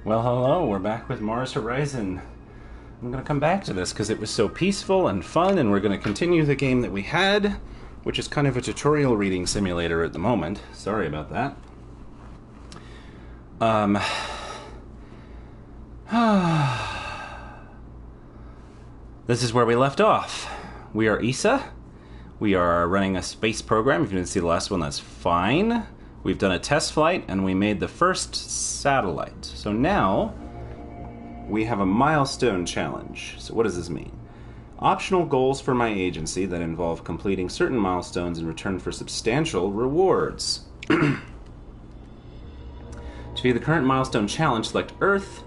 Well, hello, we're back with Mars Horizon. I'm going to come back to this because it was so peaceful and fun, and we're going to continue the game that we had, which is kind of a tutorial reading simulator at the moment. Sorry about that. This is where we left off. We are ESA. We are running a space program. If you didn't see the last one, that's fine. We've done a test flight, and we made the first satellite. So now, we have a milestone challenge. So what does this mean? Optional goals for my agency that involve completing certain milestones in return for substantial rewards. To view the current milestone challenge, select Earth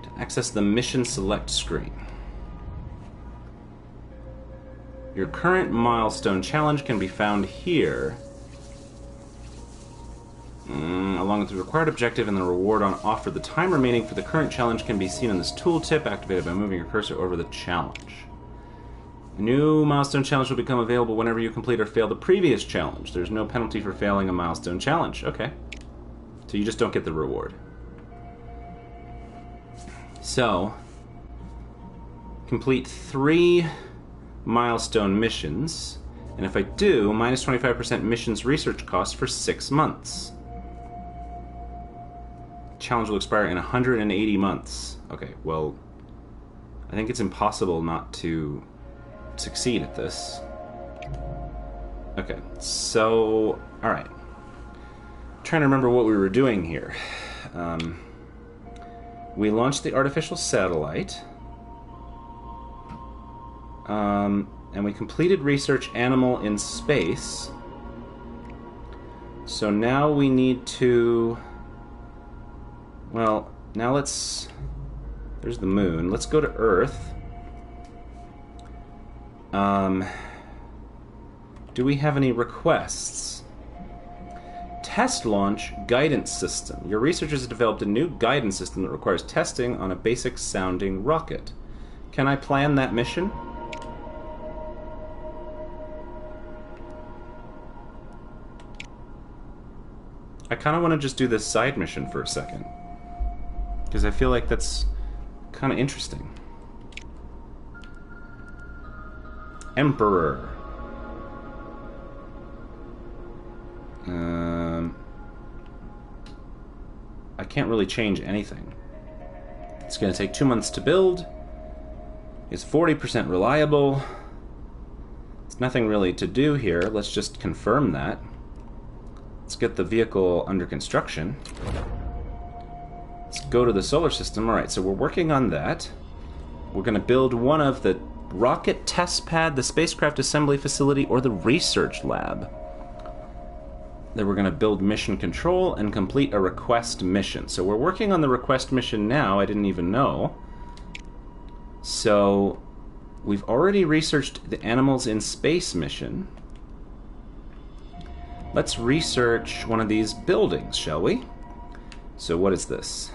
to access the Mission Select screen. Your current milestone challenge can be found here, along with the required objective and the reward on offer. The time remaining for the current challenge can be seen in this tooltip, activated by moving your cursor over the challenge. A new milestone challenge will become available whenever you complete or fail the previous challenge. There's no penalty for failing a milestone challenge. Okay. So you just don't get the reward. So, complete 3 milestone missions, and if I do, minus 25% missions research cost for 6 months. Challenge will expire in 180 months. Okay, well, I think it's impossible not to succeed at this. Okay, so, alright. Trying to remember what we were doing here. We launched the artificial satellite. And we completed research animal in space. So now we need to... Well, now let's... There's the moon. Let's go to Earth. Do we have any requests? Test launch guidance system. Your researchers have developed a new guidance system that requires testing on a basic sounding rocket. Can I plan that mission? I kind of want to just do this side mission for a second, because I feel like that's kind of interesting. Emperor. I can't really change anything. It's going to take 2 months to build. It's 40% reliable. There's nothing really to do here. Let's just confirm that. Let's get the vehicle under construction. Let's go to the solar system. Alright, so we're working on that. We're going to build one of the rocket test pad, the spacecraft assembly facility, or the research lab. Then we're going to build mission control and complete a request mission. So we're working on the request mission now. I didn't even know. So we've already researched the animals in space mission. Let's research one of these buildings, shall we? So what is this?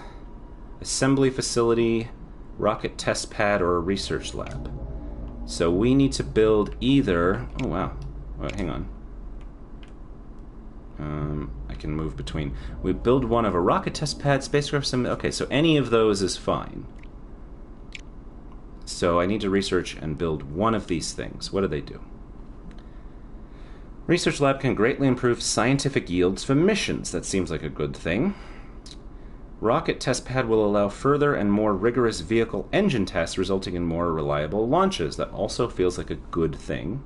Assembly facility, rocket test pad, or a research lab. So we need to build either... Oh, wow. Wait, hang on. I can move between. We build one of a rocket test pad, spacecraft assembly... Okay, so any of those is fine. So I need to research and build one of these things. What do they do? Research lab can greatly improve scientific yields for missions. That seems like a good thing. Rocket test pad will allow further and more rigorous vehicle engine tests, resulting in more reliable launches. That also feels like a good thing.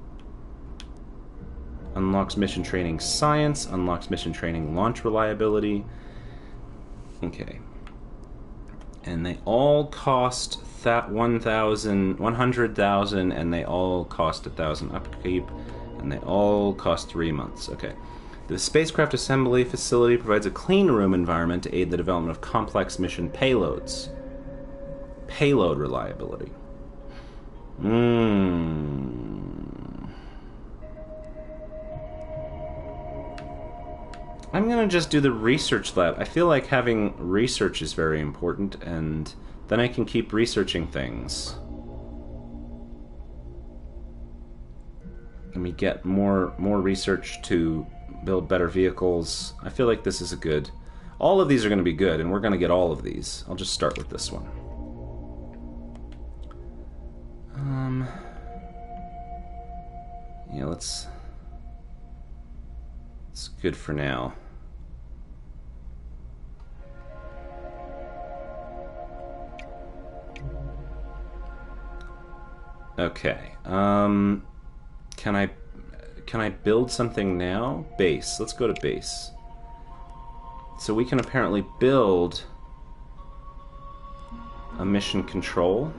Unlocks mission training science. Unlocks mission training launch reliability. Okay. And they all cost 100,000, and they all cost 1,000 upkeep. And they all cost 3 months. Okay. The spacecraft assembly facility provides a clean room environment to aid the development of complex mission payloads. Payload reliability. I'm going to just do the research lab. I feel like having research is very important, and then I can keep researching things. And we get more research to build better vehicles. I feel like this is a good... All of these are going to be good, and we're going to get all of these. I'll just start with this one. Yeah, it's good for now. Okay. Can I build something now? Base. Let's go to base. So we can apparently build a mission control.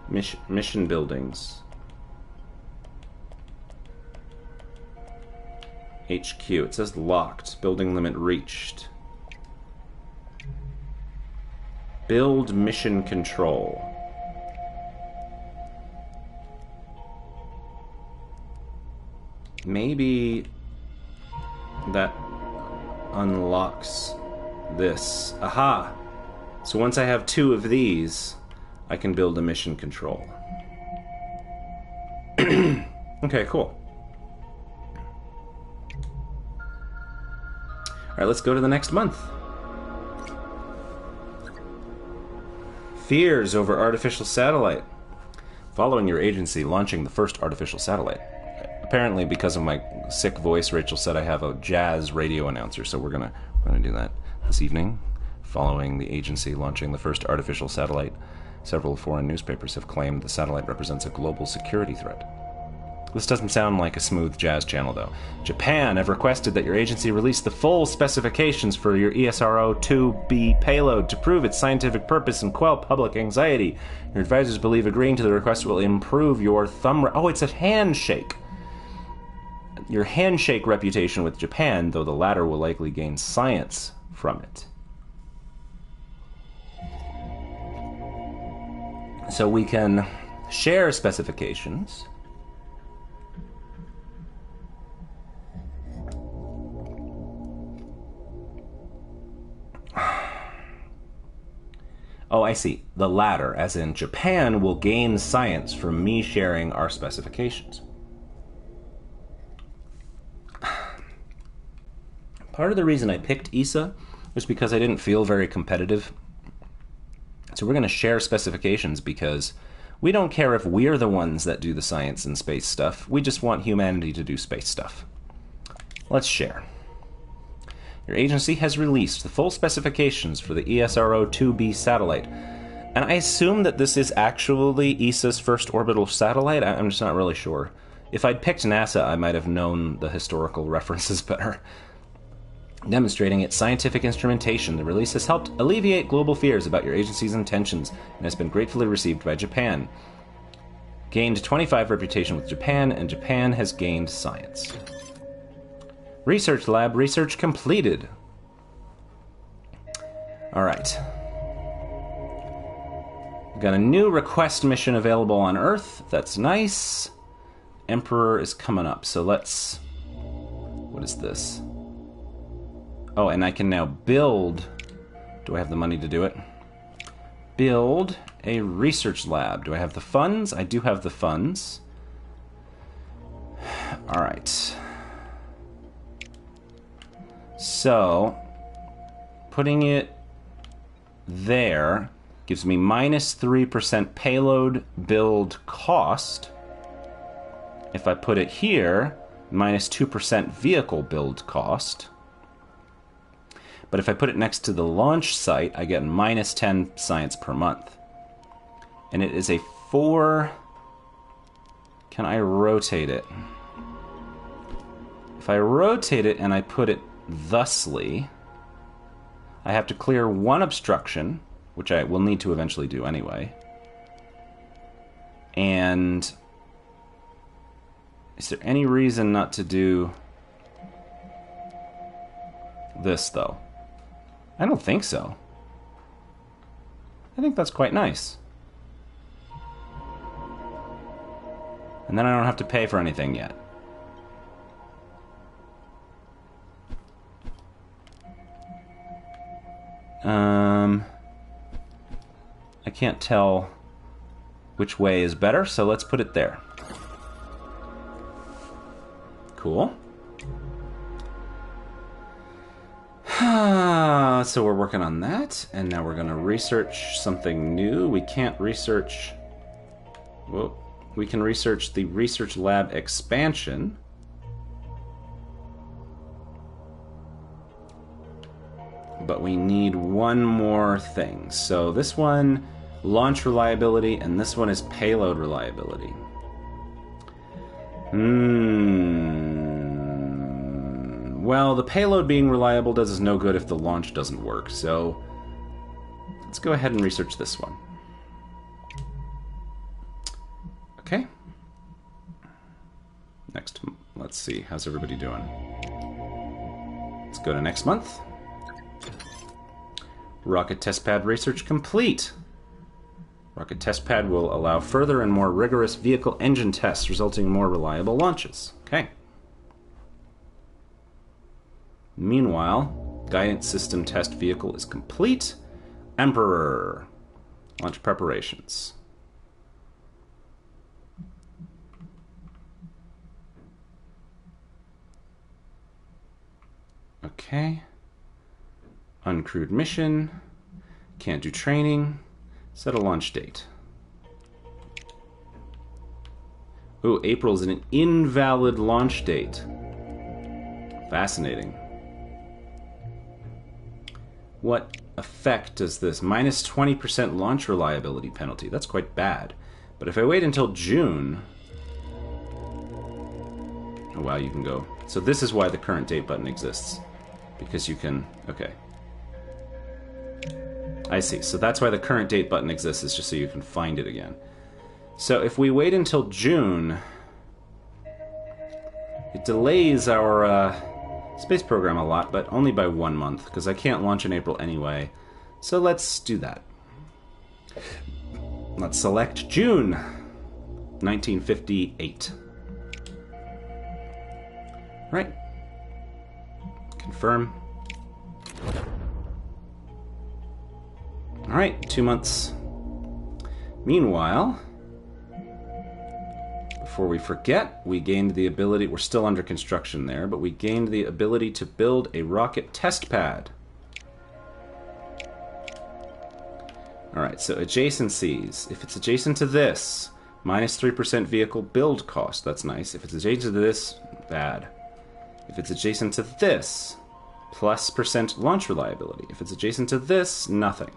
Mission buildings. HQ. It says locked. Building limit reached. Build mission control. Maybe that unlocks this. Aha! So once I have 2 of these, I can build a mission control. Okay, cool. Alright, let's go to the next month. Fears over artificial satellite. Following your agency launching the first artificial satellite. Apparently, because of my sick voice, Rachel said I have a jazz radio announcer, so we're gonna do that this evening. Following the agency launching the first artificial satellite, several foreign newspapers have claimed the satellite represents a global security threat. This doesn't sound like a smooth jazz channel, though. Japan have requested that your agency release the full specifications for your ESRO-2B payload to prove its scientific purpose and quell public anxiety. Your advisors believe agreeing to the request will improve your oh, it's a handshake. Your handshake reputation with Japan, though the latter will likely gain science from it. So we can share specifications. Oh, I see. The latter, as in Japan will gain science from me sharing our specifications. Part of the reason I picked ESA was because I didn't feel very competitive. So we're going to share specifications because we don't care if we're the ones that do the science and space stuff. We just want humanity to do space stuff. Let's share. Your agency has released the full specifications for the ESRO-2B satellite. And I assume that this is actually ESA's first orbital satellite. I'm just not really sure. If I'd picked NASA, I might have known the historical references better. Demonstrating its scientific instrumentation, the release has helped alleviate global fears about your agency's intentions and has been gratefully received by Japan. Gained 25 reputation with Japan, and Japan has gained science. Research lab research completed. Alright. We've got a new request mission available on Earth. That's nice. Emperor is coming up, so let's... What is this? Oh, and I can now build... Do I have the money to do it? Build a research lab. Do I have the funds? I do have the funds. Alright. So, putting it there gives me minus 3% payload build cost. If I put it here, minus 2% vehicle build cost. But if I put it next to the launch site, I get minus 10 science per month. And it is a 4... Can I rotate it? If I rotate it and I put it thusly, I have to clear 1 obstruction, which I will need to eventually do anyway. And is there any reason not to do this, though? I don't think so. I think that's quite nice. And then I don't have to pay for anything yet. I can't tell which way is better, so let's put it there. Cool. So we're working on that, and now we're going to research something new. We can't research... Well, we can research the research lab expansion. But we need one more thing. So this one, launch reliability, and this one is payload reliability. Well, the payload being reliable does us no good if the launch doesn't work, so let's go ahead and research this one. Okay. Next, let's see, how's everybody doing? Let's go to next month. Rocket test pad research complete. Rocket test pad will allow further and more rigorous vehicle engine tests, resulting in more reliable launches. Okay. Meanwhile, guidance system test vehicle is complete. Emperor. Launch preparations. Okay. Uncrewed mission. Can't do training. Set a launch date. Ooh, April is an invalid launch date. Fascinating. What effect does this? Minus 20% launch reliability penalty. That's quite bad. But if I wait until June... Oh wow, you can go. So this is why the current date button exists. Because you can... Okay. I see. So that's why the current date button exists, is just so you can find it again. So if we wait until June... It delays our space program a lot, but only by 1 month, because I can't launch in April anyway. So let's do that. Let's select June 1958. Right. Confirm. Alright, 2 months. Meanwhile, before we forget, we gained the ability... We're still under construction there, but we gained the ability to build a rocket test pad. Alright, so adjacencies. If it's adjacent to this, minus 3% vehicle build cost. That's nice. If it's adjacent to this, bad. If it's adjacent to this, plus % launch reliability. If it's adjacent to this, nothing.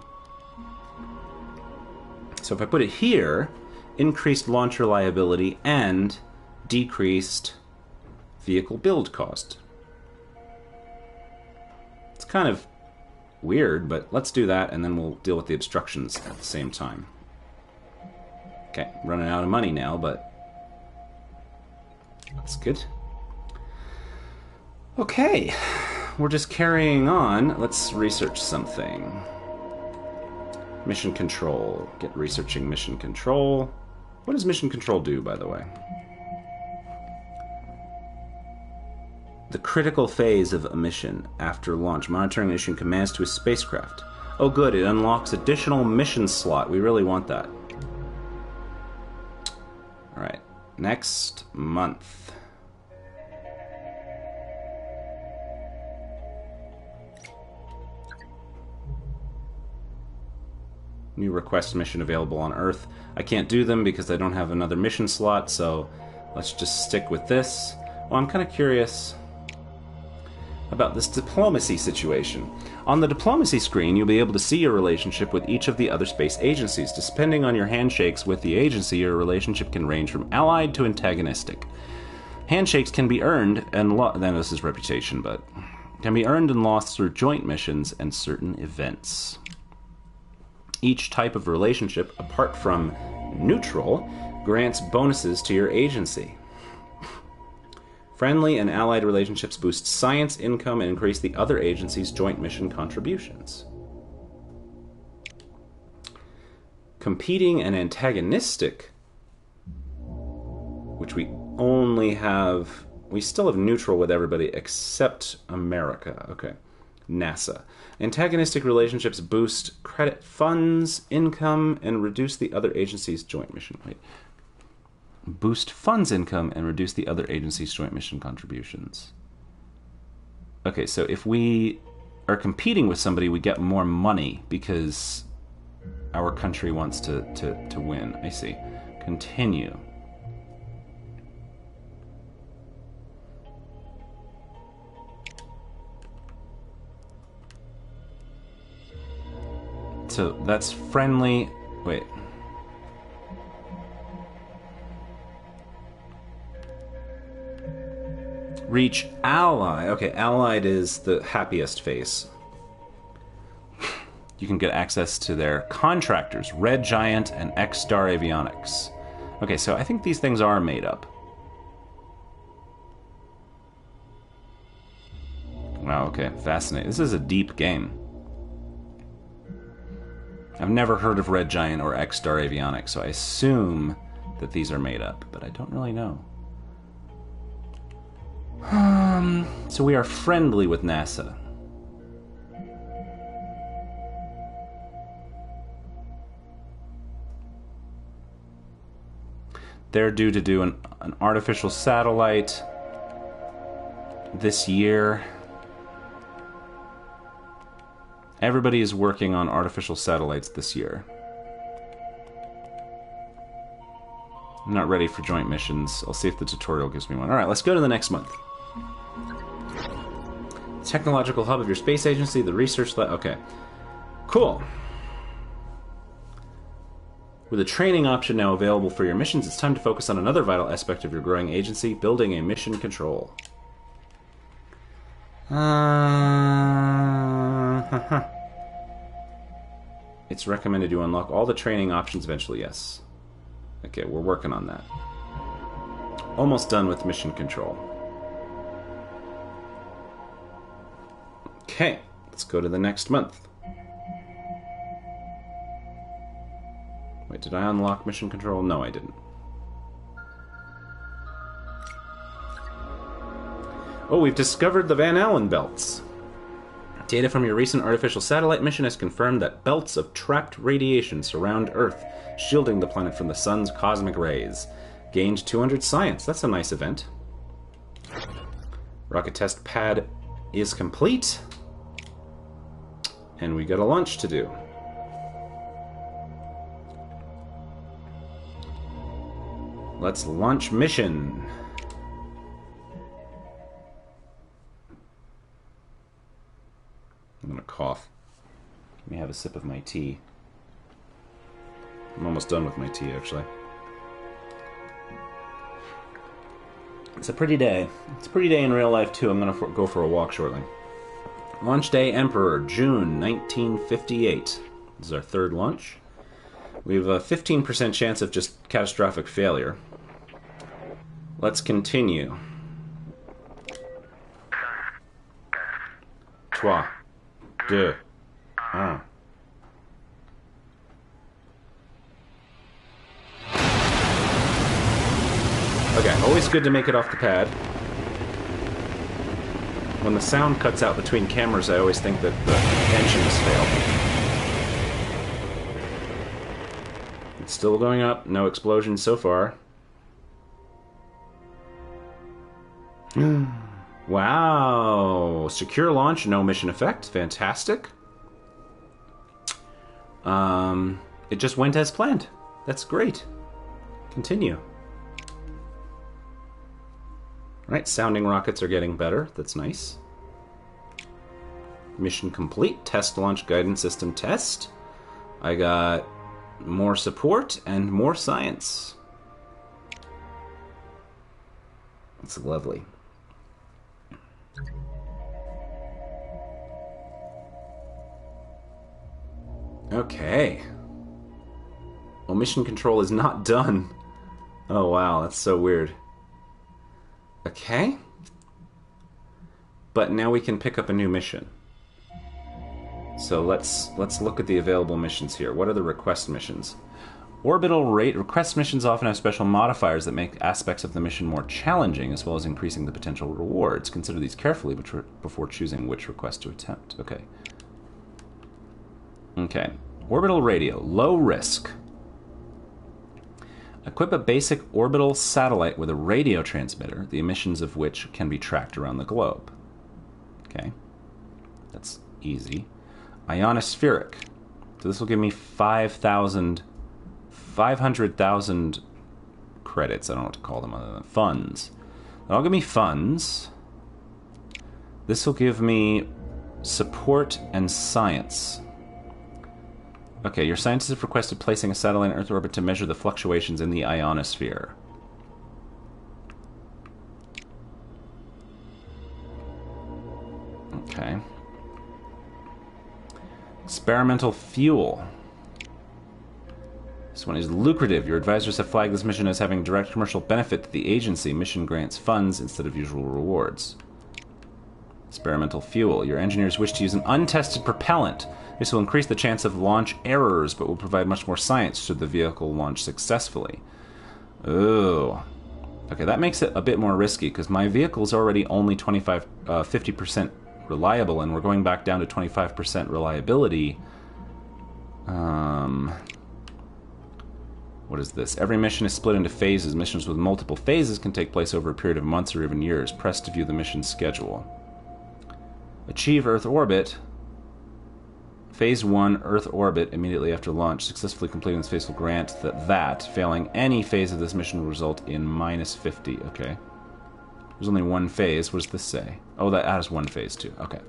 So if I put it here, increased launch reliability and decreased vehicle build cost. It's kind of weird, but let's do that, and then we'll deal with the obstructions at the same time. Okay, running out of money now, but that's good. Okay, we're just carrying on. Let's research something. Mission control. Get researching mission control. What does mission control do, by the way? The critical phase of a mission after launch. Monitoring and issuing commands to a spacecraft. Oh good, it unlocks additional mission slot. We really want that. Alright, next month. New request mission available on Earth. I can't do them because I don't have another mission slot, so let's just stick with this. Well, I'm kind of curious about this diplomacy situation. On the diplomacy screen, you'll be able to see your relationship with each of the other space agencies. Depending on your handshakes with the agency, your relationship can range from allied to antagonistic. Handshakes can be earned and then this is reputation, but can be earned and lost through joint missions and certain events. Each type of relationship, apart from neutral, grants bonuses to your agency. Friendly and allied relationships boost science income and increase the other agency's joint mission contributions. Competing and antagonistic, which we only have... We still have neutral with everybody except America. Okay. NASA. Antagonistic relationships boost credit funds, income, and reduce the other agency's joint mission. Wait. Boost funds income and reduce the other agency's joint mission contributions. Okay, so if we are competing with somebody, we get more money because our country wants to win. I see. Continue. So that's friendly. Wait. Reach ally. Okay, allied is the happiest face. You can get access to their contractors, Red Giant and X-Star Avionics. Okay, so I think these things are made up. Wow, okay, fascinating. This is a deep game. I've never heard of Red Giant or X-Star Avionics, so I assume that these are made up, but I don't really know. So we are friendly with NASA. They're due to do an artificial satellite this year. Everybody is working on artificial satellites this year. I'm not ready for joint missions. I'll see if the tutorial gives me one. Alright, let's go to the next month. Technological hub of your space agency, the research lab. Okay. Cool. With a training option now available for your missions, it's time to focus on another vital aspect of your growing agency, building a mission control. It's recommended you unlock all the training options eventually, yes. Okay, we're working on that. Almost done with mission control. Okay, let's go to the next month. Wait, did I unlock mission control? No, I didn't. Oh, we've discovered the Van Allen belts. Data from your recent artificial satellite mission has confirmed that belts of trapped radiation surround Earth, shielding the planet from the sun's cosmic rays. Gained 200 science. That's a nice event. Rocket test pad is complete. And we got a launch to do. Let's launch mission. I'm gonna cough. Let me have a sip of my tea. I'm almost done with my tea, actually. It's a pretty day. It's a pretty day in real life, too. I'm gonna go for a walk shortly. Launch day, Emperor, June 1958. This is our third launch. We have a 15% chance of just catastrophic failure. Let's continue. 3, 2, 1. Okay, always good to make it off the pad. When the sound cuts out between cameras, I always think that the engines failed. It's still going up, no explosions so far. Wow! Secure launch, no mission effect. Fantastic. It just went as planned. That's great. Continue. Alright, sounding rockets are getting better. That's nice. Mission complete. Test launch guidance system test. I got more support and more science. That's lovely. Okay. Well, mission control is not done. Oh wow, that's so weird. Okay. But now we can pick up a new mission. So let's look at the available missions here. What are the request missions? Orbital rate request missions often have special modifiers that make aspects of the mission more challenging, as well as increasing the potential rewards. Consider these carefully before choosing which request to attempt. Okay. Okay. Orbital radio, low risk. Equip a basic orbital satellite with a radio transmitter, the emissions of which can be tracked around the globe. Okay. That's easy. Ionospheric. So this will give me 500,000 credits. I don't know what to call them other than funds. That'll give me funds. This will give me support and science. Okay, your scientists have requested placing a satellite in Earth orbit to measure the fluctuations in the ionosphere. Okay. Experimental fuel. This one is lucrative. Your advisors have flagged this mission as having direct commercial benefit to the agency. Mission grants funds instead of usual rewards. Experimental fuel. Your engineers wish to use an untested propellant. This will increase the chance of launch errors, but will provide much more science should the vehicle launch successfully. Ooh. Okay, that makes it a bit more risky, because my vehicle is already only 50% reliable, and we're going back down to 25% reliability. What is this? Every mission is split into phases. Missions with multiple phases can take place over a period of months or even years. Press to view the mission schedule. Achieve Earth orbit. Phase 1, Earth orbit, immediately after launch. Successfully completing this phase will grant that. Failing any phase of this mission will result in -50. Okay. There's only one phase. What does this say? Oh, that has one phase too. Okay.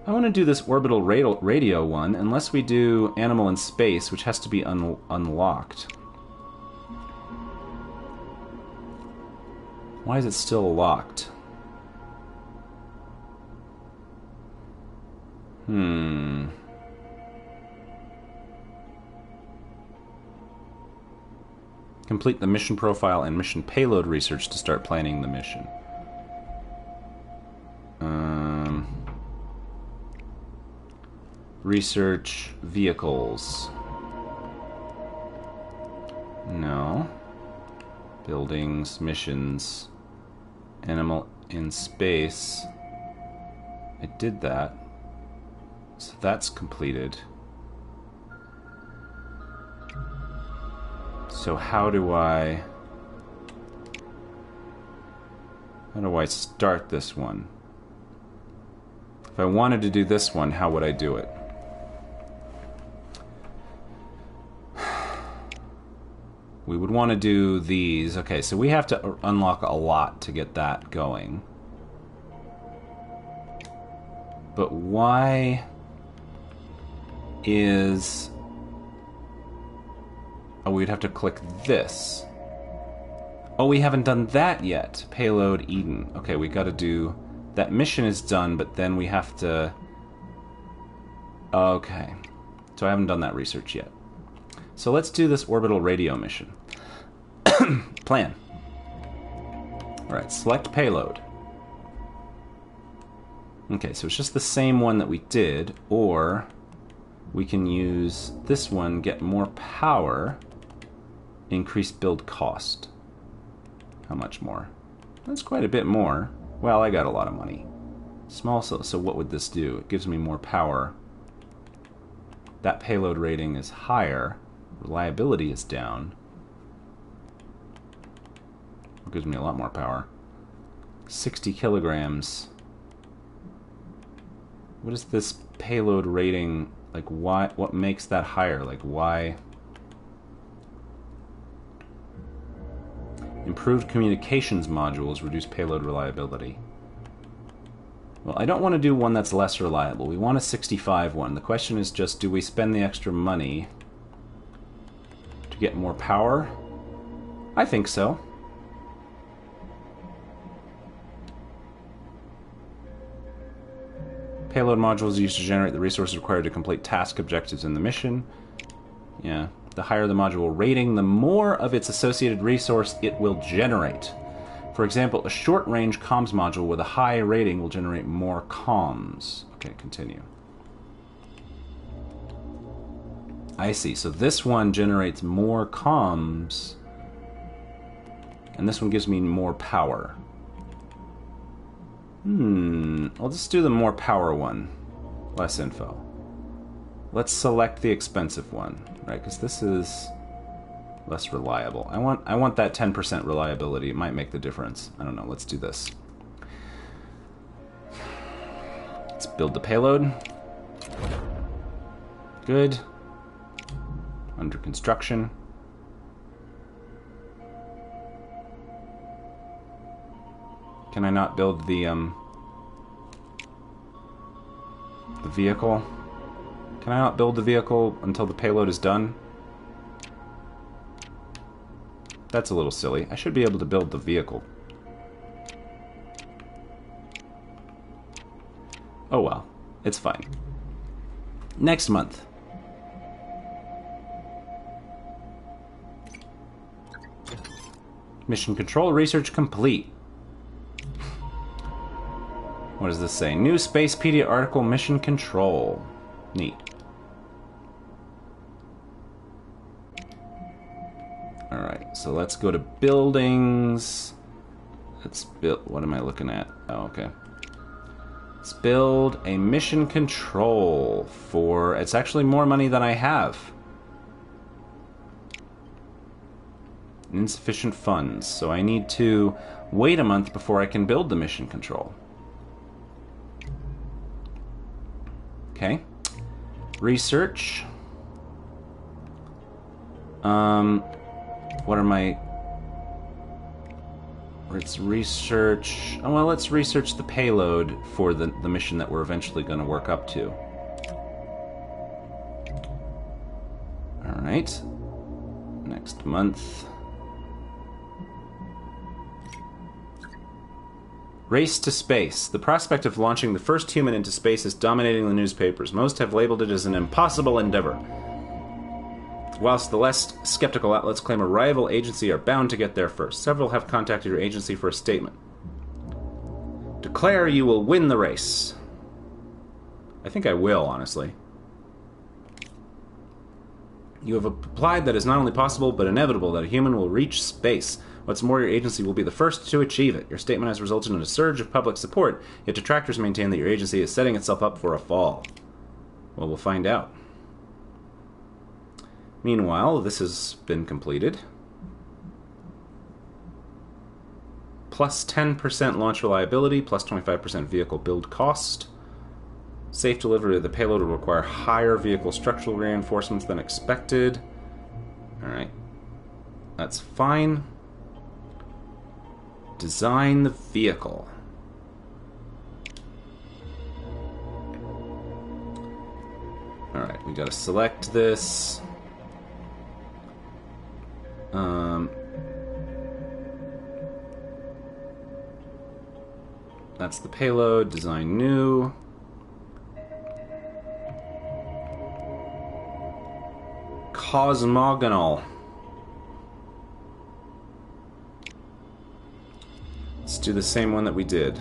I want to do this orbital radio one, unless we do animal in space, which has to be unlocked. Why is it still locked? Complete the mission profile and mission payload research to start planning the mission. Research vehicles. No. Buildings, missions. Animal in space. I did that. So that's completed. So how do I start this one? If I wanted to do this one, how would I do it? We would want to do these. Okay, so we have to unlock a lot to get that going. But why is... Oh, we'd have to click this. Oh, we haven't done that yet. Payload Eden. Okay, we gotta do... That mission is done, but then we have to... Okay. So I haven't done that research yet. So let's do this orbital radio mission. Plan. Alright, select payload. Okay, so it's just the same one that we did, or we can use this one, get more power, increase build cost. How much more? That's quite a bit more. Well, I got a lot of money. Small, so what would this do? It gives me more power. That payload rating is higher. Reliability is down. It gives me a lot more power. 60 kilograms. What is this payload rating? Like, why? What makes that higher? Like, why? Improved communications modules reduce payload reliability. Well, I don't want to do one that's less reliable. We want a 65 one. The question is just, do we spend the extra money to get more power? I think so. Payload modules used to generate the resources required to complete task objectives in the mission. Yeah. The higher the module rating, the more of its associated resource it will generate. For example, a short-range comms module with a high rating will generate more comms. Okay, continue. I see. So this one generates more comms, and this one gives me more power. I'll just do the more power one. Less info. Let's select the expensive one, right? Because this is less reliable. I want that 10% reliability. It might make the difference. I don't know. Let's do this. Let's build the payload. Good. Under construction. Can I not build the vehicle? Can I not build the vehicle until the payload is done? That's a little silly. I should be able to build the vehicle. Oh well, it's fine. Next month. Mission control research complete. What does this say? New Spacepedia article, mission control. Neat. Alright, so let's go to buildings. Let's build... What am I looking at? Oh, okay. Let's build a mission control for... It's actually more money than I have. Insufficient funds, so I need to wait a month before I can build the mission control. Okay. Research. What are my... Let's research... Oh, well, let's research the payload for the mission that we're eventually going to work up to. Alright. Next month. Race to space. The prospect of launching the first human into space is dominating the newspapers. Most have labeled it as an impossible endeavor. Whilst the less skeptical outlets claim a rival agency are bound to get there first. Several have contacted your agency for a statement. Declare you will win the race. I think I will, honestly. You have implied that it's not only possible, but inevitable that a human will reach space. What's more, your agency will be the first to achieve it. Your statement has resulted in a surge of public support, yet detractors maintain that your agency is setting itself up for a fall. Well, we'll find out. Meanwhile, this has been completed. Plus 10% launch reliability, plus 25% vehicle build cost. Safe delivery of the payload will require higher vehicle structural reinforcements than expected. Alright. That's fine. Design the vehicle. Alright, we gotta select this. That's the payload. Design new. Cosmogonal. Let's do the same one that we did.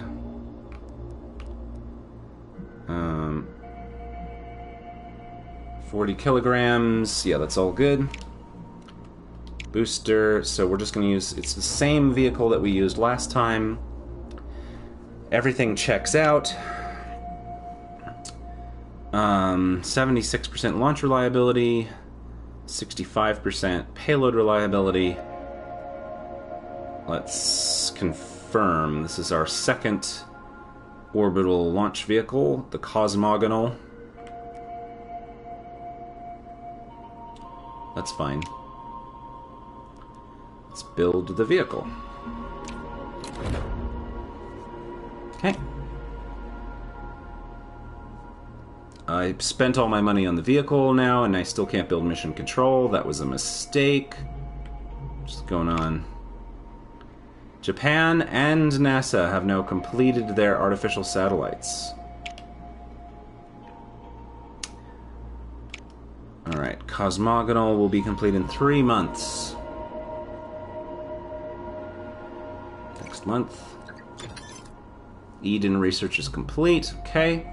40 kilograms. Yeah, that's all good. Booster. So we're just going to use... It's the same vehicle that we used last time. Everything checks out. 76% launch reliability. 65% payload reliability. Let's confirm. This is our second orbital launch vehicle, the Cosmogonal. That's fine. Let's build the vehicle. Okay. I spent all my money on the vehicle now, and I still can't build mission control. That was a mistake. What's going on? Japan and NASA have now completed their artificial satellites. Alright, Cosmogonal will be complete in 3 months. Next month. Eden research is complete. Okay.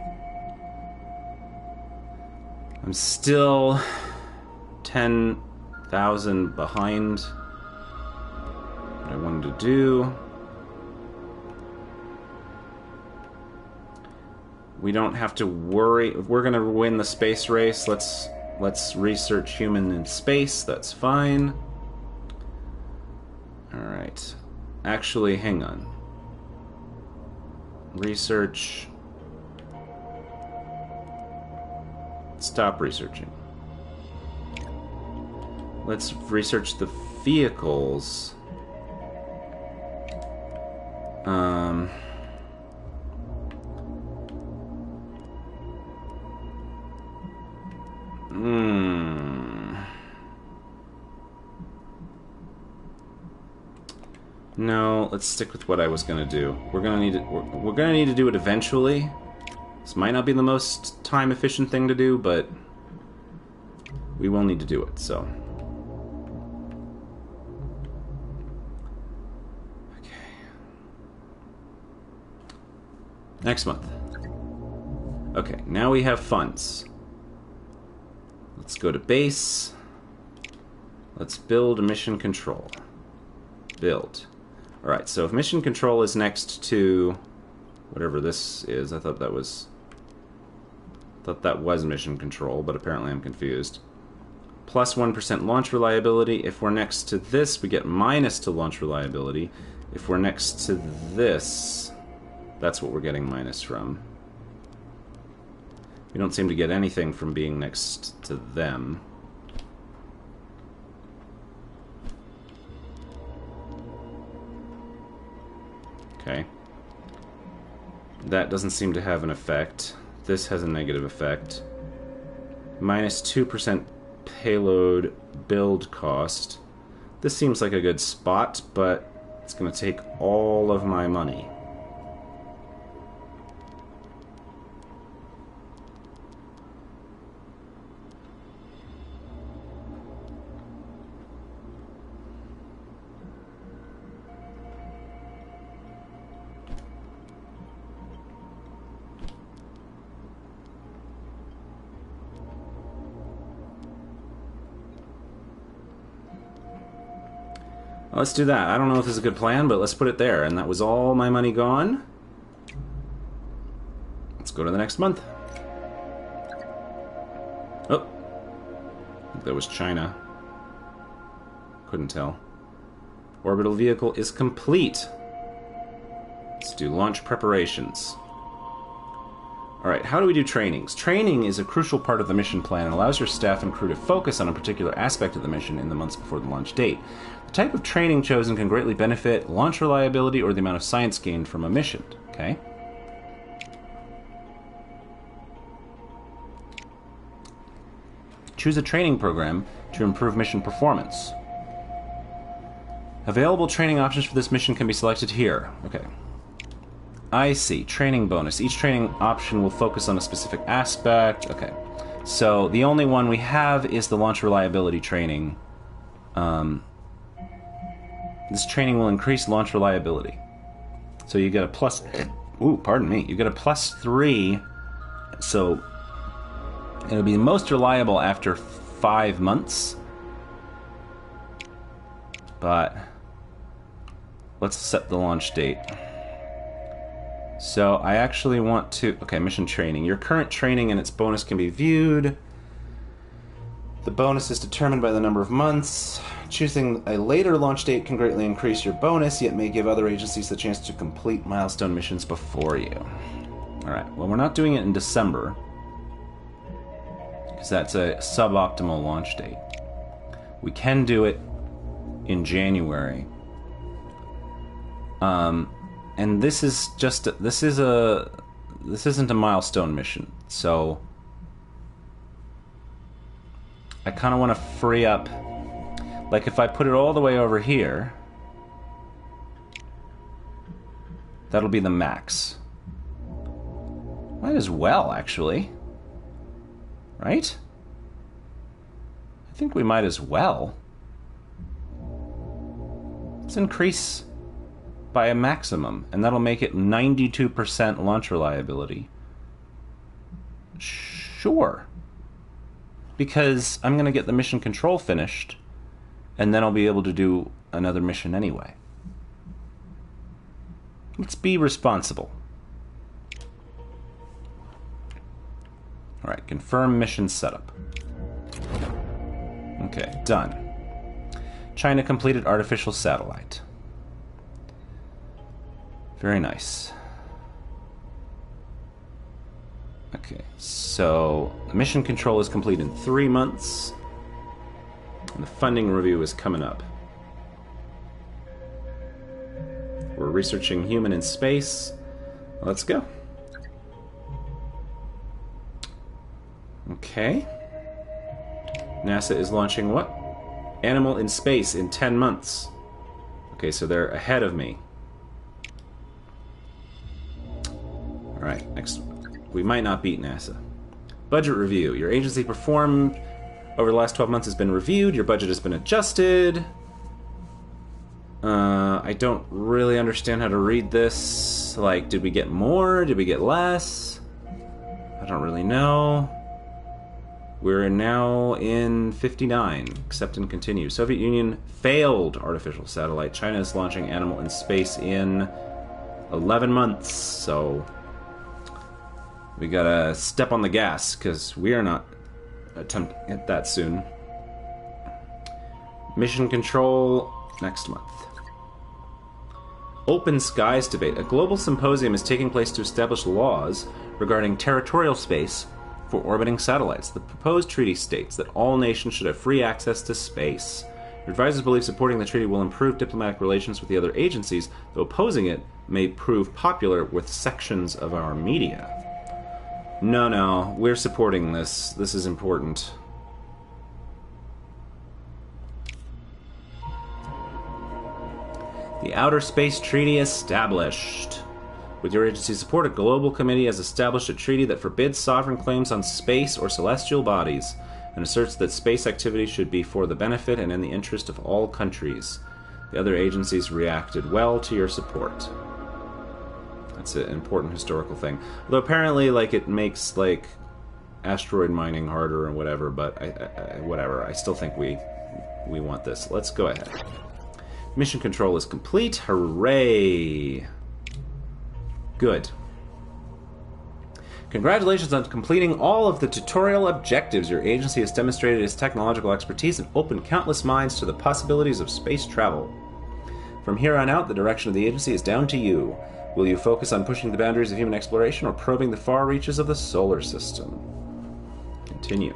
I'm still 10,000 behind what I wanted to do. We don't have to worry. If we're gonna win the space race, let's research human in space. That's fine. Alright. Actually, hang on. Research. Stop researching. Let's research the vehicles. No, let's stick with what I was gonna do. We're gonna need to do it eventually. This might not be the most time-efficient thing to do, but we will need to do it, so. Okay. Next month. Okay, now we have funds. Let's go to base. Let's build mission control. Build. Alright, so if mission control is next to whatever this is, I thought that was mission control, but apparently I'm confused. Plus 1% launch reliability. If we're next to this, we get minus to launch reliability. If we're next to this, that's what we're getting minus from. We don't seem to get anything from being next to them. Okay. That doesn't seem to have an effect. This has a negative effect. Minus 2% payload build cost. This seems like a good spot, but it's going to take all of my money. Let's do that. I don't know if this is a good plan, but let's put it there. And that was all my money gone. Let's go to the next month. Oh. I think that was China. Couldn't tell. Orbital vehicle is complete. Let's do launch preparations. Alright, how do we do trainings? Training is a crucial part of the mission plan and allows your staff and crew to focus on a particular aspect of the mission in the months before the launch date. The type of training chosen can greatly benefit launch reliability or the amount of science gained from a mission. Okay? Choose a training program to improve mission performance. Available training options for this mission can be selected here. Okay. I see. Training bonus. Each training option will focus on a specific aspect. Okay. So the only one we have is the launch reliability training. This training will increase launch reliability. So you get a plus... Ooh, pardon me. You get a +3. So it'll be most reliable after 5 months. But let's set the launch date. So I actually want to... Okay, mission training. Your current training and its bonus can be viewed. The bonus is determined by the number of months. Choosing a later launch date can greatly increase your bonus, yet may give other agencies the chance to complete milestone missions before you. Alright, well we're not doing it in December, because that's a suboptimal launch date. We can do it in January. And this is just this isn't a milestone mission, so I kind of want to free up. Like if I put it all the way over here, that'll be the max. Might as well, actually. Right? I think we might as well. Let's increase by a maximum, and that'll make it 92% launch reliability. Sure. Because I'm going to get the mission control finished, and then I'll be able to do another mission anyway. Let's be responsible. Alright, confirm mission setup. Okay, done. China completed artificial satellite. Very nice. Okay, so the mission control is complete in 3 months, and the funding review is coming up. We're researching human in space. Let's go. Okay. NASA is launching what? Animal in space in 10 months. Okay, so they're ahead of me. Alright, next. We might not beat NASA. Budget review. Your agency performed over the last 12 months has been reviewed. Your budget has been adjusted. I don't really understand how to read this. Like, did we get more? Did we get less? I don't really know. We're now in 59. Accept and continue. Soviet Union failed artificial satellite. China is launching animal in space in 11 months. So we gotta step on the gas, because we are not attempting it that soon. Mission control next month. Open Skies Debate. A global symposium is taking place to establish laws regarding territorial space for orbiting satellites. The proposed treaty states that all nations should have free access to space. Your advisors believe supporting the treaty will improve diplomatic relations with the other agencies, though opposing it may prove popular with sections of our media. No, we're supporting this. This is important. The Outer Space Treaty established. With your agency's support, a global committee has established a treaty that forbids sovereign claims on space or celestial bodies, and asserts that space activity should be for the benefit and in the interest of all countries. The other agencies reacted well to your support. That's an important historical thing. Although apparently, like, it makes, like, asteroid mining harder or whatever, but whatever. I still think we want this. Let's go ahead. Mission control is complete. Hooray! Good. Congratulations on completing all of the tutorial objectives. Your agency has demonstrated its technological expertise and opened countless minds to the possibilities of space travel. From here on out, the direction of the agency is down to you. Will you focus on pushing the boundaries of human exploration or probing the far reaches of the solar system? Continue.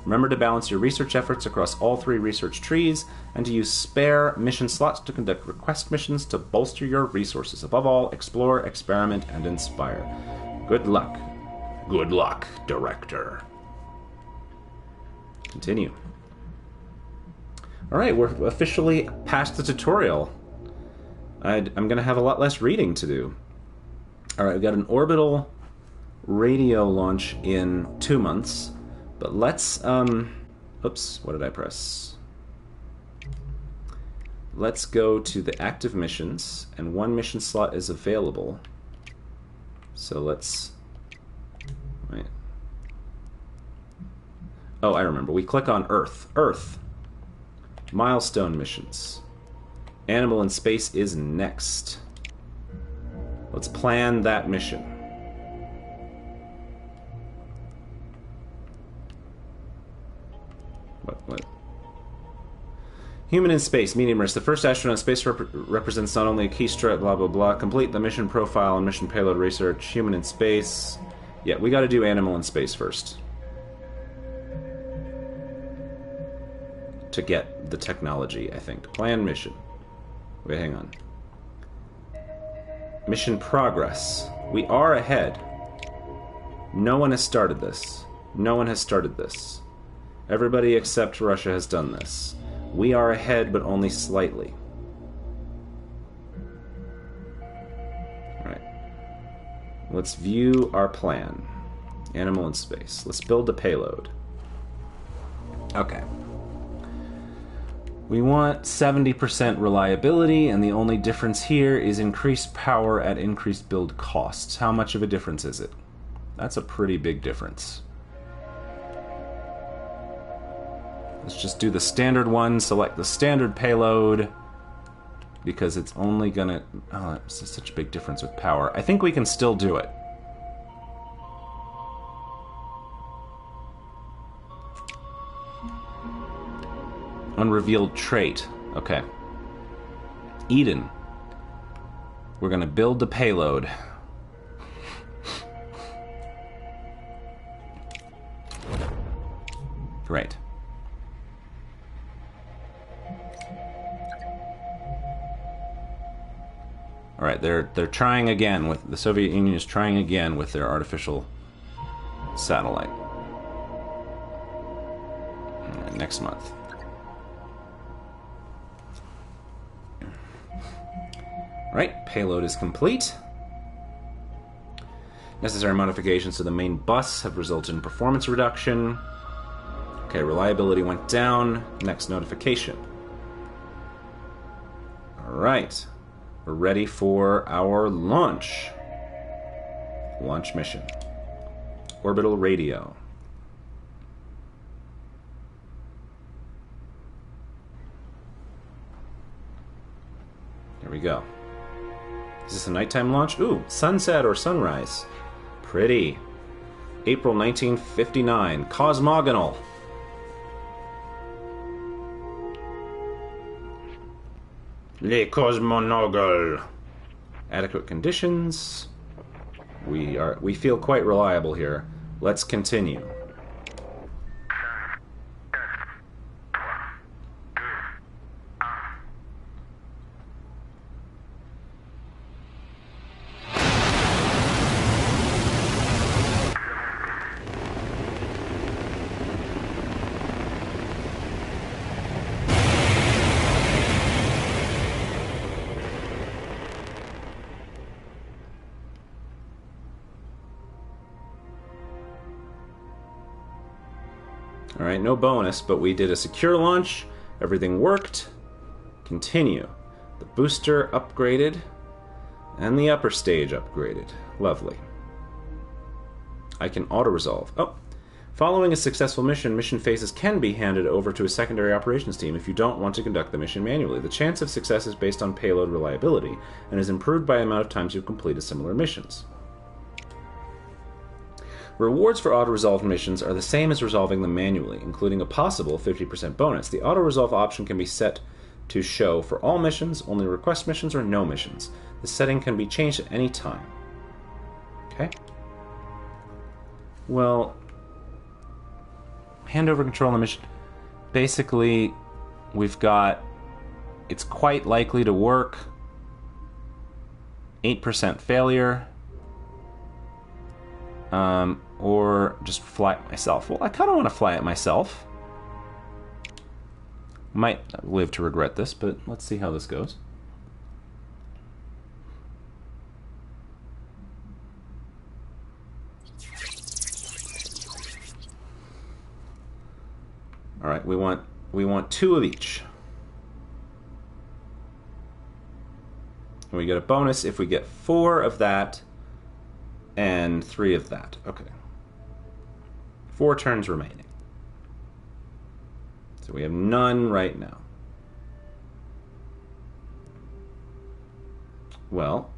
Remember to balance your research efforts across all 3 research trees, and to use spare mission slots to conduct request missions to bolster your resources. Above all, explore, experiment, and inspire. Good luck. Good luck, Director. Continue. Alright, we're officially past the tutorial. I'm going to have a lot less reading to do. Alright, we've got an orbital radio launch in 2 months. But let's, oops, what did I press? Let's go to the active missions, and 1 mission slot is available. So let's, wait. Oh, I remember. We click on Earth. Earth. Milestone missions. Animal in space is next. Let's plan that mission. What? Human in space, medium risk. The first astronaut in space represents not only a key strut, blah, blah, blah. Complete the mission profile and mission payload research. Human in space. Yeah, we gotta do animal in space first. To get the technology, I think. Plan mission. Wait, hang on. Mission progress. We are ahead. No one has started this. No one has started this. Everybody except Russia has done this. We are ahead, but only slightly. Alright. Let's view our plan. Animal in space. Let's build a payload. Okay. We want 70% reliability, and the only difference here is increased power at increased build costs. How much of a difference is it? That's a pretty big difference. Let's just do the standard one, select the standard payload, because it's only gonna... Oh, that's such a big difference with power. I think we can still do it. Unrevealed trait. Okay. Eden. We're gonna build the payload. Great. All right, they're trying again with the Soviet Union is trying again with their artificial satellite. All right, next month. All right, payload is complete. Necessary modifications to the main bus have resulted in performance reduction. Okay, reliability went down. Next notification. All right. We're ready for our launch. Launch mission. Orbital radio. Here we go. Is this a nighttime launch? Ooh, sunset or sunrise. Pretty. April 1959. Cosmogonal. Les Cosmonogal. Adequate conditions. We feel quite reliable here. Let's continue. Alright, no bonus, but we did a secure launch. Everything worked. Continue. The booster upgraded. And the upper stage upgraded. Lovely. I can auto-resolve. Oh! Following a successful mission, mission phases can be handed over to a secondary operations team if you don't want to conduct the mission manually. The chance of success is based on payload reliability, and is improved by the amount of times you've completed similar missions. Rewards for auto-resolved missions are the same as resolving them manually, including a possible 50% bonus. The auto-resolve option can be set to show for all missions, only request missions, or no missions. The setting can be changed at any time. Okay. Well, hand over control on the mission. Basically, we've got... It's quite likely to work. 8% failure. Or just fly it myself. Well, I kind of want to fly it myself. Might live to regret this, but let's see how this goes. All right, we want 2 of each. And we get a bonus if we get 4 of that and 3 of that. Okay. 4 turns remaining. So we have none right now. Well,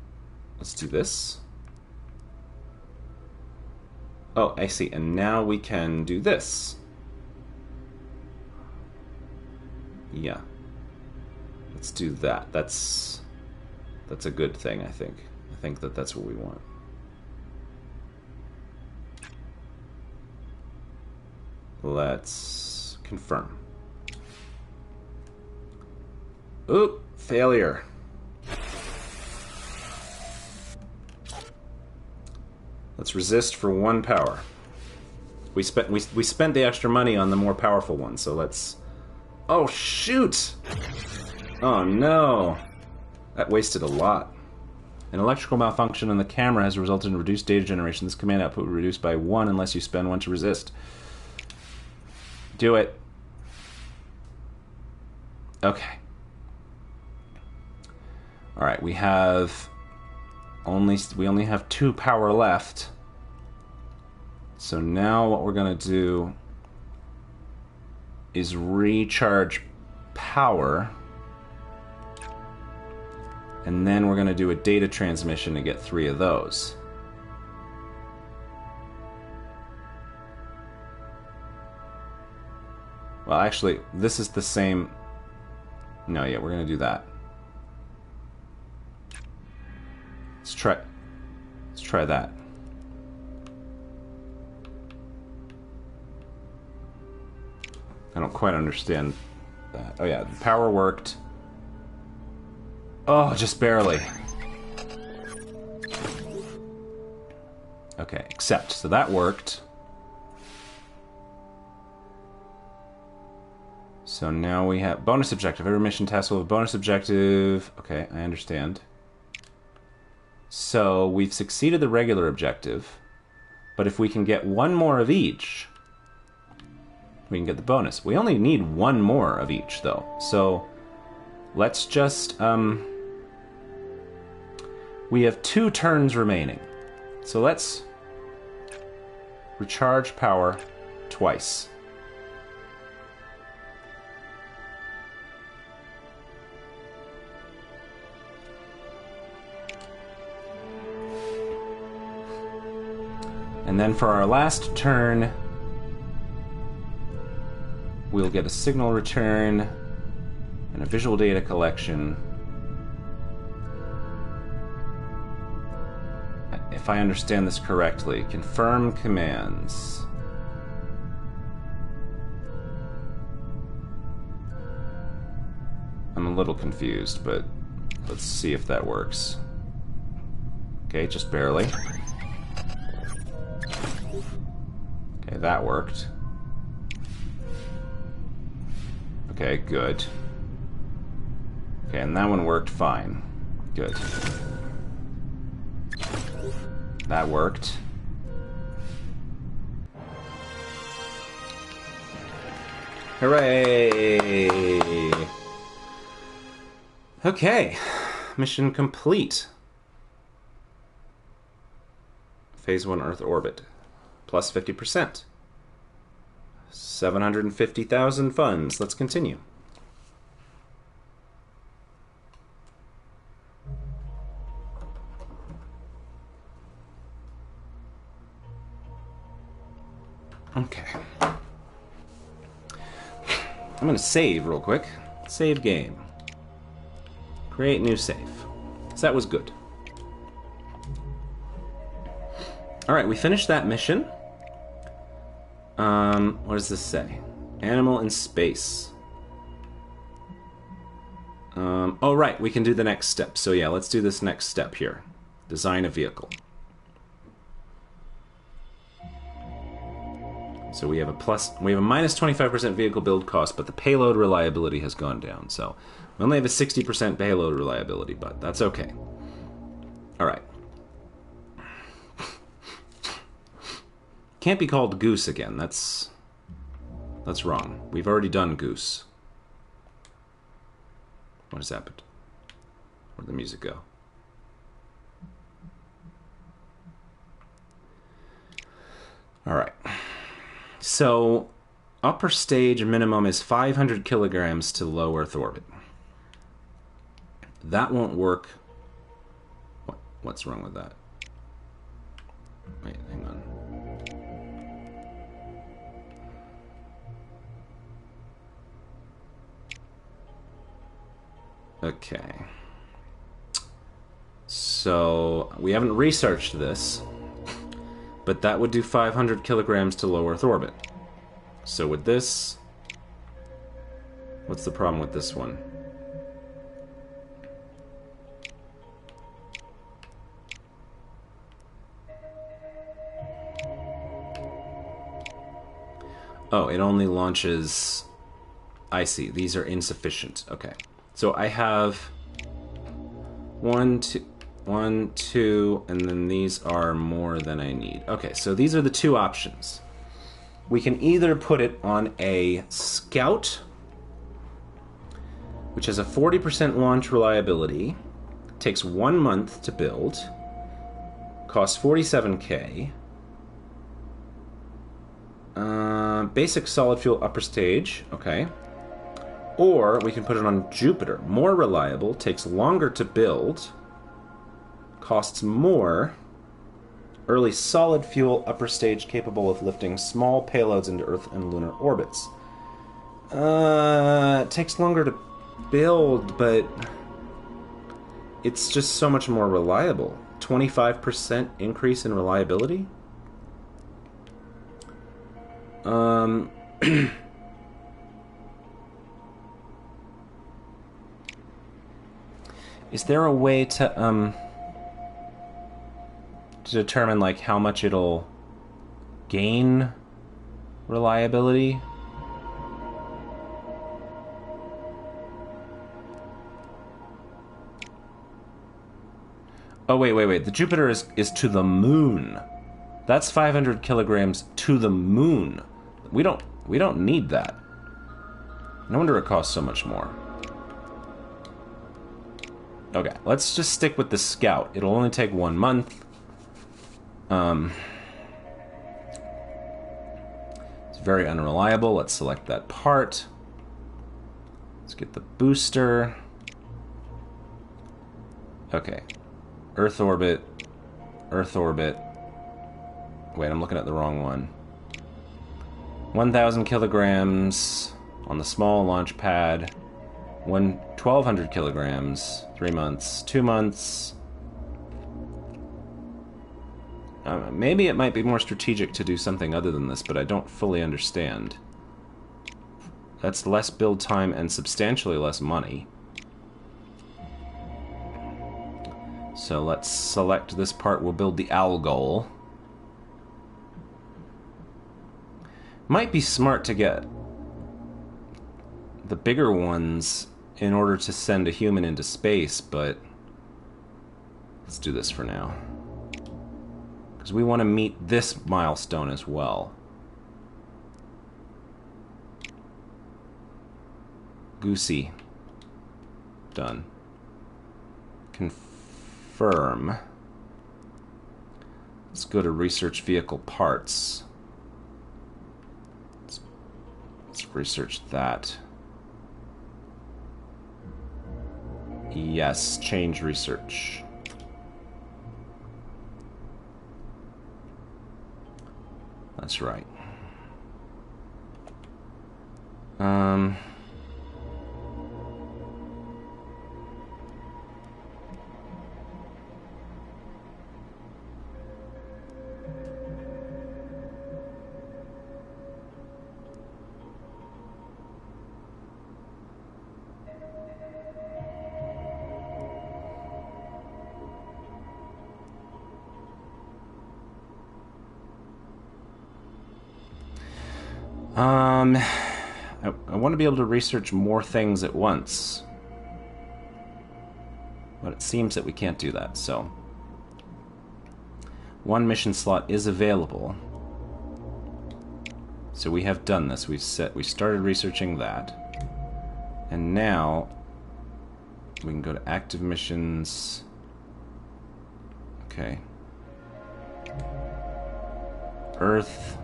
let's do this. Oh, I see. And now we can do this. Yeah. Let's do that. That's a good thing, I think. I think that that's what we want. Let's confirm. Oop, failure. Let's resist for 1 power. We spent the extra money on the more powerful one, so let's... Oh, shoot! Oh, no. That wasted a lot. An electrical malfunction in the camera has resulted in reduced data generation. This command output will be reduced by 1 unless you spend 1 to resist. Do it. Okay. Alright, we only have 2 power left. So now what we're gonna do is recharge power, and then we're gonna do a data transmission to get 3 of those. Well, actually, this is the same... No, yeah, we're gonna do that. Let's try that. I don't quite understand that. Oh yeah, the power worked. Oh, just barely. Okay, accept. So that worked. So now we have bonus objective. Every mission task will have a bonus objective. Okay, I understand. So we've succeeded the regular objective, but if we can get one more of each, we can get the bonus. We only need one more of each, though. So let's just... we have 2 turns remaining. So let's recharge power twice. And then for our last turn, we'll get a signal return and a visual data collection. If I understand this correctly, confirm commands. I'm a little confused, but let's see if that works. Okay, just barely. Okay, that worked. Okay, good. Okay, and that one worked fine. Good. That worked. Hooray! Okay, mission complete. Phase 1 Earth orbit. Plus 50%. 750,000 funds. Let's continue. Okay. I'm going to save real quick. Save game. Create new save. So that was good. Alright, we finished that mission. What does this say? Animal in space. Oh, right, we can do the next step. So yeah, let's do this next step here. Design a vehicle. So we have a minus 25% vehicle build cost, but the payload reliability has gone down. So we only have a 60% payload reliability, but that's okay. Alright. Can't be called Goose again. That's wrong. We've already done Goose. What has happened? Where'd the music go? Alright. So, upper stage minimum is 500 kilograms to low Earth orbit. That won't work. What's wrong with that? Wait, hang on. Okay. So, we haven't researched this, but that would do 500 kilograms to low Earth orbit. So with this... What's the problem with this one? Oh, it only launches... I see, these are insufficient. Okay. So I have 1, 2, and then these are more than I need. Okay, so these are the 2 options. We can either put it on a Scout, which has a 40% launch reliability, takes 1 month to build, costs 47K, basic solid fuel upper stage, okay. Or we can put it on Jupiter. More reliable, takes longer to build, costs more, early solid fuel upper stage capable of lifting small payloads into Earth and lunar orbits. It takes longer to build, but it's just so much more reliable. 25% increase in reliability? Is there a way to determine, like, how much it'll gain reliability? Oh, wait. The Jupiter is to the moon. That's 500 kilograms to the moon. We don't need that. No wonder it costs so much more. Okay, let's just stick with the Scout. It'll only take 1 month. It's very unreliable. Let's select that part. Let's get the booster. Okay. Earth orbit. Earth orbit. Wait, I'm looking at the wrong one. 1,000 kilograms on the small launch pad. 1,200 kilograms. 3 months. 2 months. Maybe it might be more strategic to do something other than this, but I don't fully understand. That's less build time and substantially less money. So let's select this part. We'll build the Algol. Might be smart to get the bigger ones in order to send a human into space, but let's do this for now. Because we want to meet this milestone as well. Goosey. Done. Confirm. Let's go to research vehicle parts. Let's research that. Yes, change research. That's right. I want to be able to research more things at once. But it seems that we can't do that, so... 1 mission slot is available. So we have done this. We started researching that. And now we can go to active missions. Okay. Earth.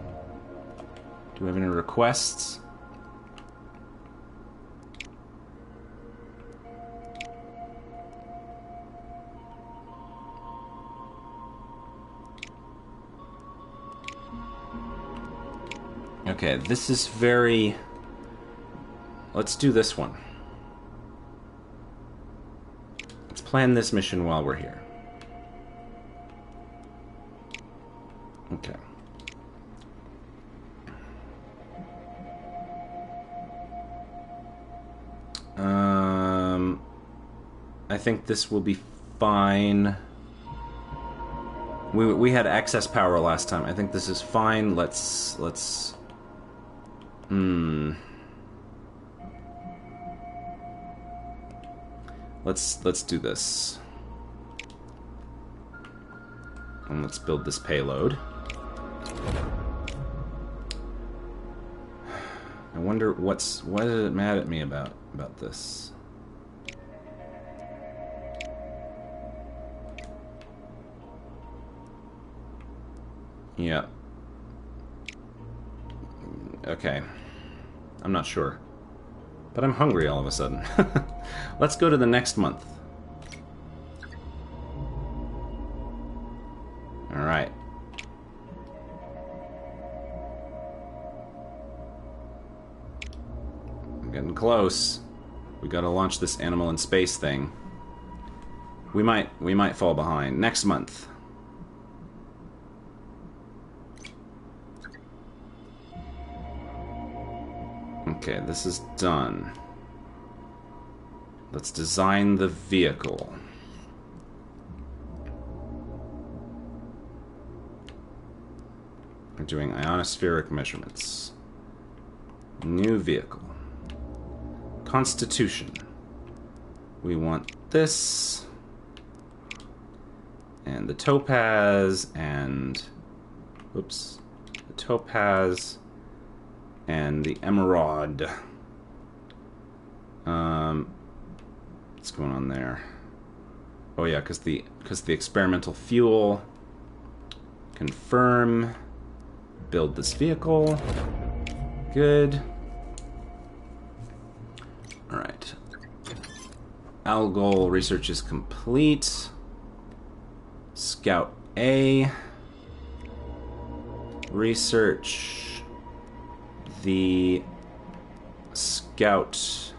Do we have any requests? Okay, this is very... Let's do this one. Let's plan this mission while we're here. Okay. I think this will be fine. We had excess power last time. I think this is fine. Let's do this. And let's build this payload. I wonder what is it mad at me about this? Yeah. Okay. I'm not sure. But I'm hungry all of a sudden. Let's go to the next month. Alright. I'm getting close. We gotta launch this animal in space thing. We might fall behind. Next month. Okay, this is done. Let's design the vehicle. We're doing ionospheric measurements. New vehicle. Constitution. We want this. And the topaz and... Oops. The topaz and the emerald. What's going on there? Oh yeah, because the experimental fuel. Confirm. Build this vehicle. Good. Alright. Algol research is complete. Scout A. Research the Scout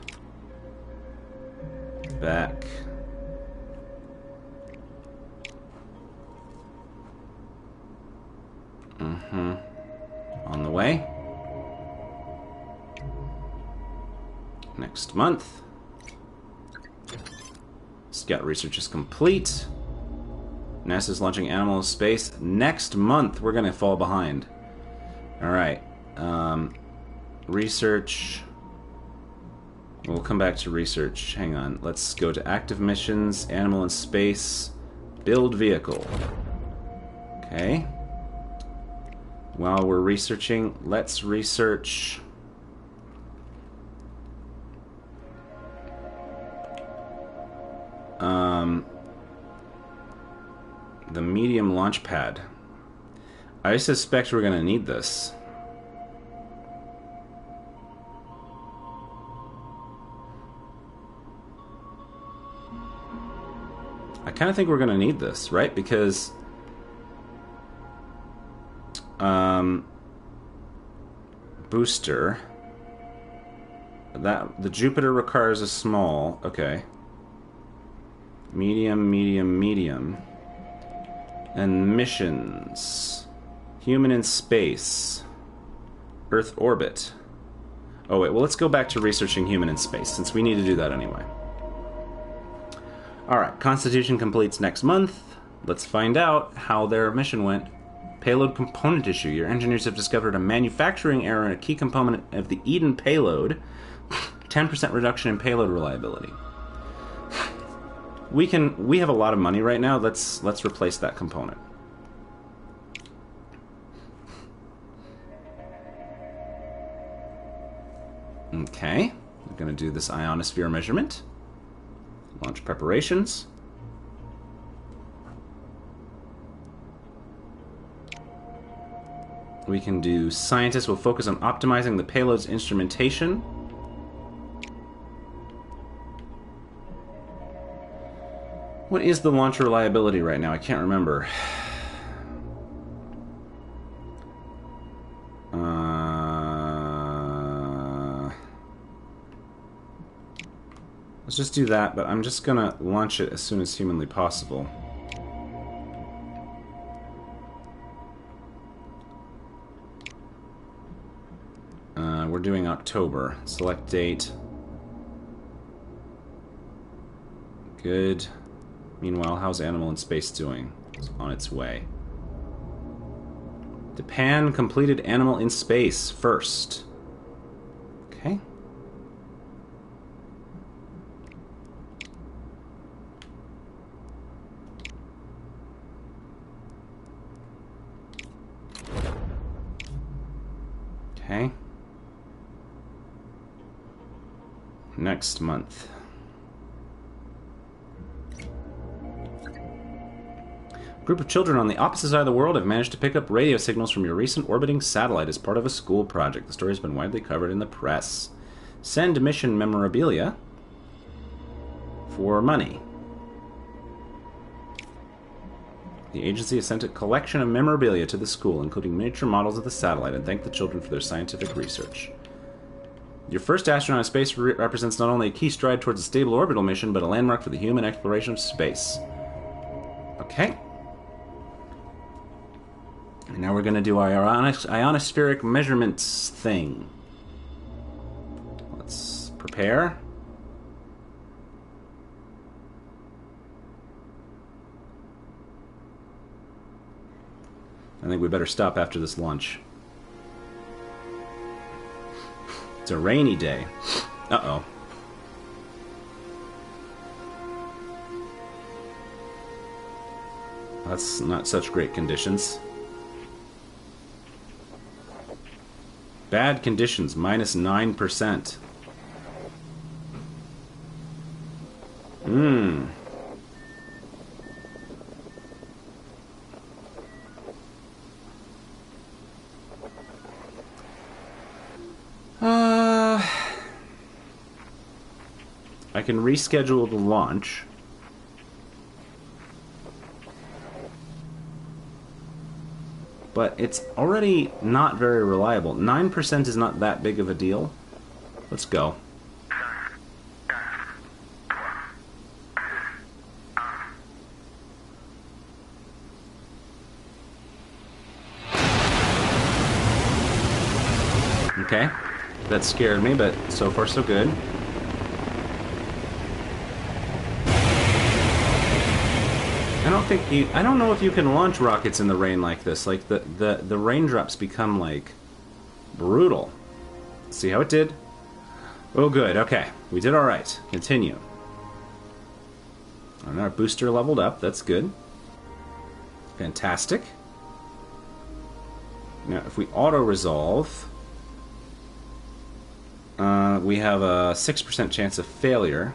back. On the way. Next month. Scout research is complete. NASA's launching animal space. Next month, we're going to fall behind. Alright. Research. We'll come back to research. Hang on. Let's go to active missions, animal in space, build vehicle. Okay. While we're researching, let's research... the medium launch pad. I suspect we're going to need this. I kind of think we're going to need this, right? Because booster, that the Jupiter requires a small. Okay. Medium, medium, medium. And missions. Human in space. Earth orbit. Oh wait, well let's go back to researching human in space, since we need to do that anyway. Alright, Constitution completes next month. Let's find out how their mission went. Payload component issue. Your engineers have discovered a manufacturing error in a key component of the Eden payload. 10% reduction in payload reliability. We have a lot of money right now. Let's replace that component. Okay. We're going to do this ionosphere measurement. Launch preparations. We can do scientists will focus on optimizing the payload's instrumentation. What is the launch reliability right now? I can't remember. Let's just do that, but I'm just gonna launch it as soon as humanly possible. We're doing October. Select date. Good. Meanwhile, how's Animal in Space doing? It's on its way. Japan completed Animal in Space first. Okay. Okay. Next month. A group of children on the opposite side of the world have managed to pick up radio signals from your recent orbiting satellite as part of a school project. The story has been widely covered in the press. Send mission memorabilia for money. The agency has sent a collection of memorabilia to the school, including miniature models of the satellite, and thanked the children for their scientific research. Your first astronaut in space represents not only a key stride towards a stable orbital mission, but a landmark for the human exploration of space. Okay. And now we're going to do our ionospheric measurements thing. Let's prepare. I think we better stop after this launch. It's a rainy day. Uh-oh. That's not such great conditions. Bad conditions, minus 9%. I can reschedule the launch. But it's already not very reliable. 9% is not that big of a deal. Let's go. Okay. That scared me, but so far so good. I don't know if you can launch rockets in the rain like this. Like, the raindrops become, like, brutal. See how it did? Oh, good. Okay. We did alright. Continue. And our booster leveled up. That's good. Fantastic. Now, if we auto-resolve, we have a 6% chance of failure.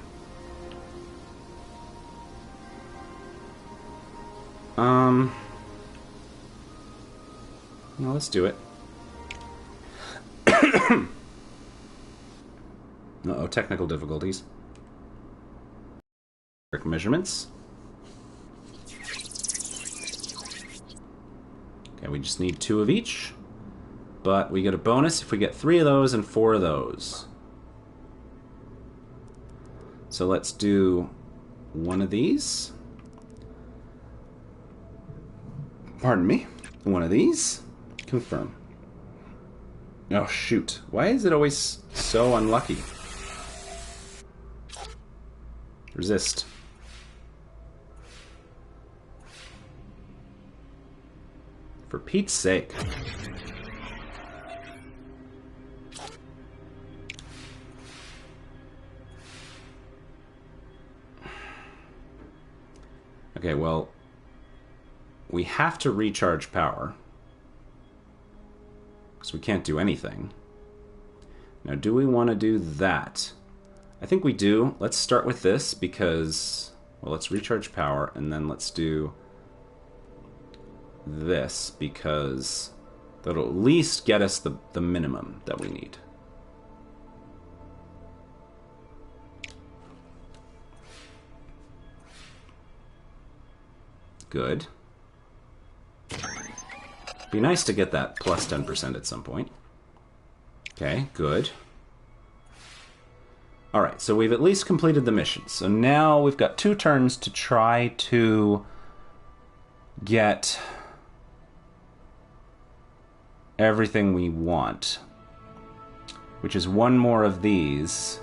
No, let's do it. Uh-oh, technical difficulties. Measurements. Okay, we just need 2 of each. But we get a bonus if we get 3 of those and 4 of those. So let's do 1 of these. Pardon me. 1 of these. Confirm. Oh, shoot. Why is it always so unlucky? Resist. For Pete's sake. Okay, well, we have to recharge power. Because we can't do anything. Now, do we want to do that? I think we do. Let's start with this because... Well, let's recharge power, and then let's do this because that'll at least get us the minimum that we need. Good. Be nice to get that plus 10% at some point. Okay, good. Alright, so we've at least completed the mission. So now we've got 2 turns to try to get everything we want. Which is 1 more of these.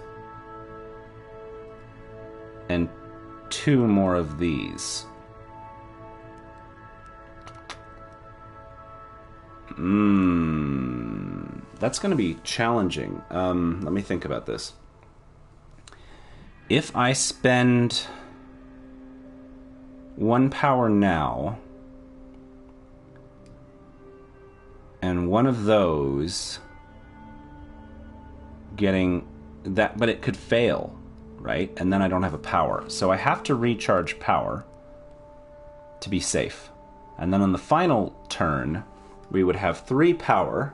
And 2 more of these. That's going to be challenging. Let me think about this. If I spend 1 power now, and 1 of those getting that, but it could fail, right? And then I don't have a power. So I have to recharge power to be safe. And then on the final turn, we would have 3 power,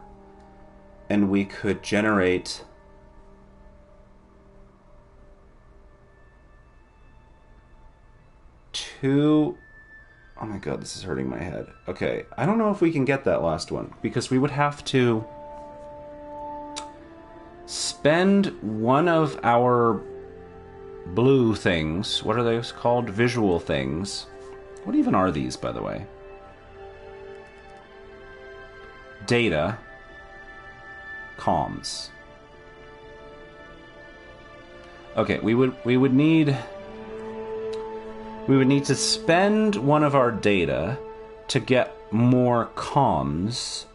and we could generate 2... Oh my god, this is hurting my head. Okay, I don't know if we can get that last one, because we would have to spend 1 of our blue things. What are those called? Visual things. What even are these, by the way? Data. Comms. Okay, we would need to spend 1 of our data to get more comms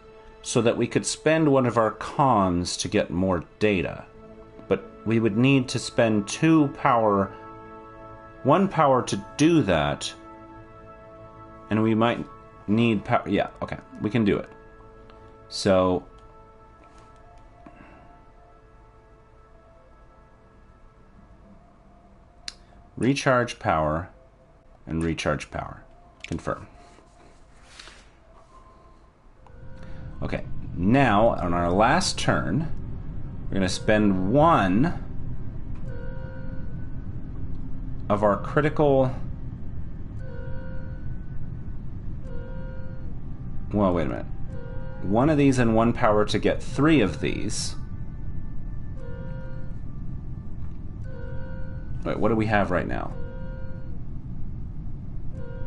so that we could spend one of our comms to get more data. But we would need to spend 1 power to do that, and we might need power. Yeah, okay, we can do it. So recharge power and recharge power. Confirm. Okay, now on our last turn, we're going to spend 1 of our critical... Well, wait a minute. 1 of these and 1 power to get 3 of these. Wait, what do we have right now?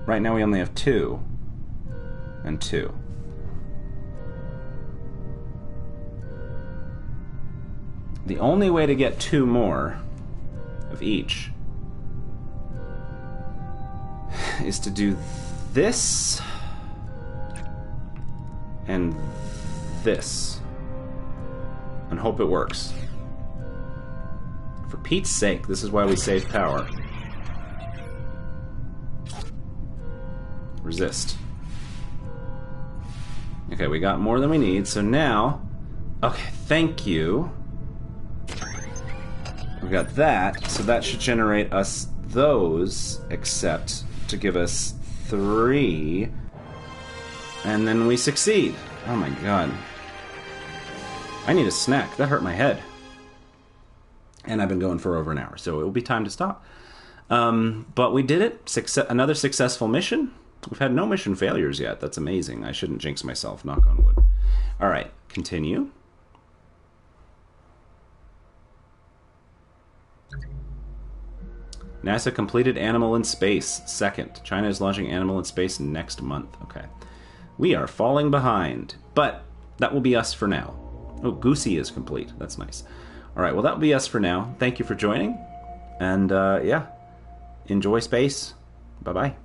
Right now we only have 2 and 2. The only way to get 2 more of each is to do this and this and hope it works. For Pete's sake, this is why we save power. Resist. Okay, we got more than we need, so now... Okay, thank you. We got that, so that should generate us those, except to give us 3... And then we succeed. Oh my god. I need a snack. That hurt my head. And I've been going for over an hour, so it will be time to stop. But we did it. Another successful mission. We've had no mission failures yet. That's amazing. I shouldn't jinx myself. Knock on wood. All right. Continue. NASA completed Animal in Space. 2nd. China is launching Animal in Space next month. Okay. We are falling behind. But that will be us for now. Oh, Goosey is complete. That's nice. All right, well, that'll be us for now. Thank you for joining. And, yeah, enjoy space. Bye-bye.